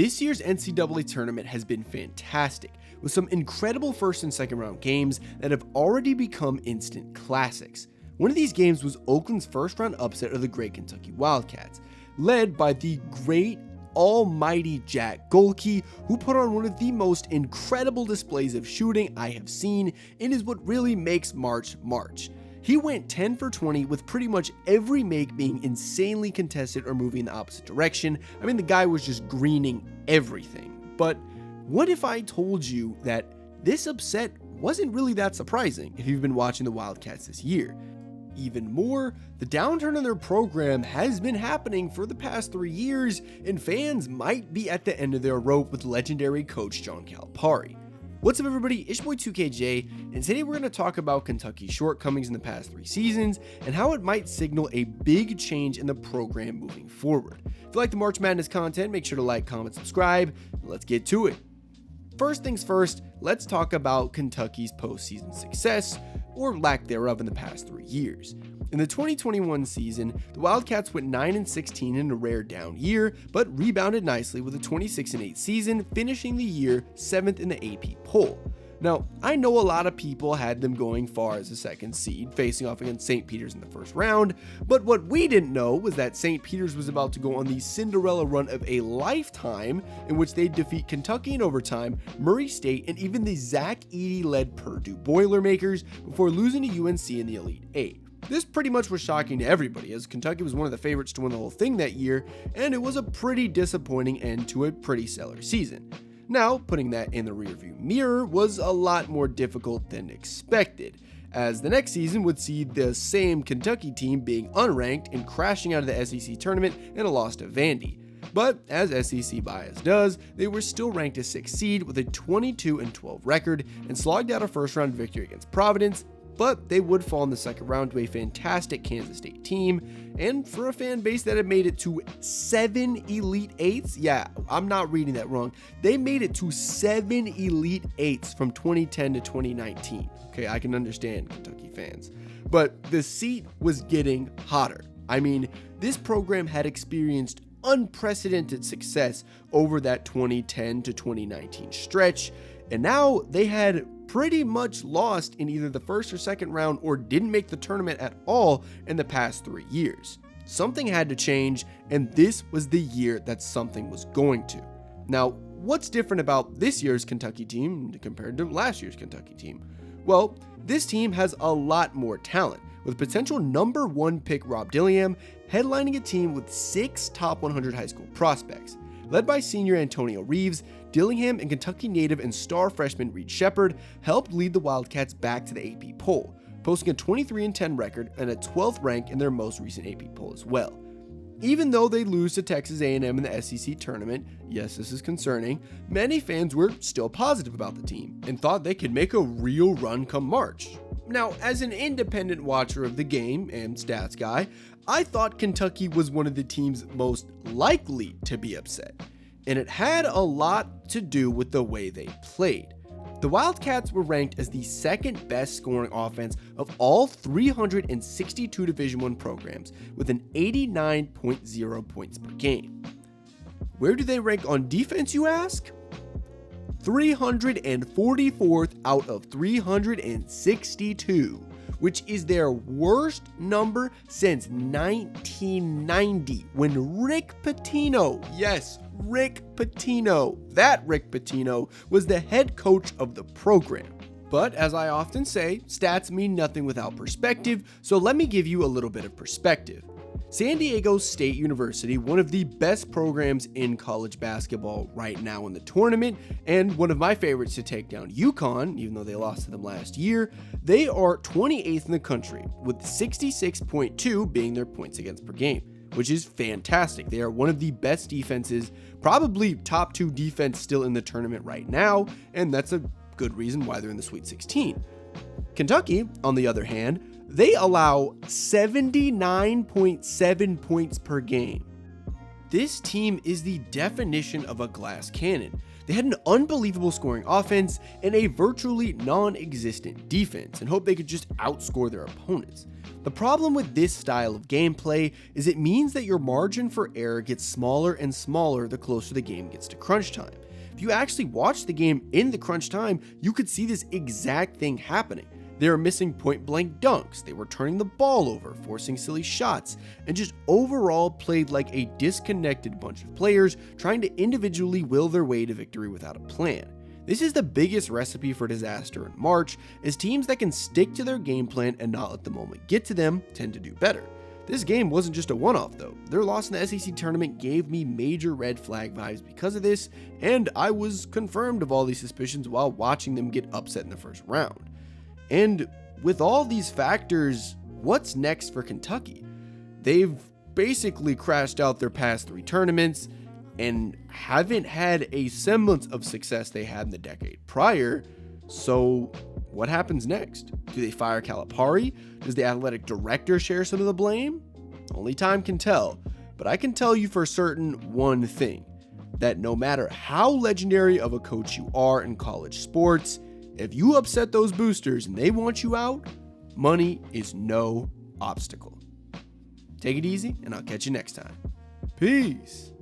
This year's NCAA tournament has been fantastic, with some incredible first and second round games that have already become instant classics. One of these games was Oakland's first round upset of the great Kentucky Wildcats, led by the great almighty Jack Golke, who put on one of the most incredible displays of shooting I have seen and is what really makes March March. He went 10 for 20 with pretty much every make being insanely contested or moving in the opposite direction. I mean, the guy was just greening everything. But what if I told you that this upset wasn't really that surprising if you've been watching the Wildcats this year? Even more, the downturn in their program has been happening for the past 3 years, and fans might be at the end of their rope with legendary coach John Calipari. What's up everybody, it's your boy 2KJ, and today we're going to talk about Kentucky's shortcomings in the past 3 seasons and how it might signal a big change in the program moving forward. If you like the March Madness content, make sure to like, comment, subscribe, and let's get to it. First things first, let's talk about Kentucky's postseason success, or lack thereof, in the past 3 years. In the 2021 season, the Wildcats went 9-16 in a rare down year, but rebounded nicely with a 26-8 season, finishing the year 7th in the AP poll. Now, I know a lot of people had them going far as a second seed, facing off against St. Peter's in the first round, but what we didn't know was that St. Peter's was about to go on the Cinderella run of a lifetime, in which they'd defeat Kentucky in overtime, Murray State, and even the Zach Edey-led Purdue Boilermakers before losing to UNC in the Elite Eight. This pretty much was shocking to everybody, as Kentucky was one of the favorites to win the whole thing that year, and it was a pretty disappointing end to a pretty stellar season. Now, putting that in the rearview mirror was a lot more difficult than expected, as the next season would see the same Kentucky team being unranked and crashing out of the SEC tournament in a loss to Vandy. But as SEC bias does, they were still ranked a 6th seed with a 22-12 record and slogged out a first round victory against Providence, but they would fall in the second round to a fantastic Kansas State team, and for a fan base that had made it to 7 Elite Eights, yeah, I'm not reading that wrong, they made it to 7 Elite Eights from 2010 to 2019. Okay, I can understand Kentucky fans, but the seat was getting hotter. I mean, this program had experienced unprecedented success over that 2010 to 2019 stretch, and now they had pretty much lost in either the first or second round or didn't make the tournament at all in the past 3 years. Something had to change, and this was the year that something was going to. Now, what's different about this year's Kentucky team compared to last year's Kentucky team? Well, this team has a lot more talent, with potential number 1 pick Rob Dillingham headlining a team with 6 top 100 high school prospects. Led by senior Antonio Reeves, Dillingham and Kentucky native and star freshman Reed Shepherd helped lead the Wildcats back to the AP poll, posting a 23-10 record and a 12th rank in their most recent AP poll as well. Even though they lose to Texas A&M in the SEC tournament, yes, this is concerning, many fans were still positive about the team and thought they could make a real run come March. Now, as an independent watcher of the game and stats guy, I thought Kentucky was one of the teams most likely to be upset, and it had a lot to do with the way they played. The Wildcats were ranked as the second best scoring offense of all 362 Division I programs with an 89.0 points per game. Where do they rank on defense, you ask? 344th out of 362, which is their worst number since 1990, when Rick Pitino, yes, Rick Pitino, that Rick Pitino, was the head coach of the program. But as I often say, stats mean nothing without perspective, so let me give you a little bit of perspective. San Diego State University, one of the best programs in college basketball right now in the tournament, and one of my favorites to take down UConn, even though they lost to them last year, they are 28th in the country, with 66.2 being their points against per game, which is fantastic. They are one of the best defenses, probably top 2 defense still in the tournament right now, and that's a good reason why they're in the Sweet 16. Kentucky, on the other hand, they allow 79.7 points per game. this team is the definition of a glass cannon. They had an unbelievable scoring offense and a virtually non-existent defense, and hoped they could just outscore their opponents. The problem with this style of gameplay is it means that your margin for error gets smaller and smaller the closer the game gets to crunch time. If you actually watch the game in the crunch time, you could see this exact thing happening. They were missing point-blank dunks, they were turning the ball over, forcing silly shots, and just overall played like a disconnected bunch of players trying to individually will their way to victory without a plan. This is the biggest recipe for disaster in March, as teams that can stick to their game plan and not let the moment get to them tend to do better. This game wasn't just a one-off though. Their loss in the SEC tournament gave me major red flag vibes because of this, and I was confirmed of all these suspicions while watching them get upset in the first round. And with all these factors, what's next for Kentucky? They've basically crashed out their past 3 tournaments and haven't had a semblance of success they had in the decade prior. So what happens next? Do they fire Calipari? Does the athletic director share some of the blame? Only time can tell, but I can tell you for certain one thing, that no matter how legendary of a coach you are in college sports, if you upset those boosters and they want you out, money is no obstacle. Take it easy, and I'll catch you next time. Peace.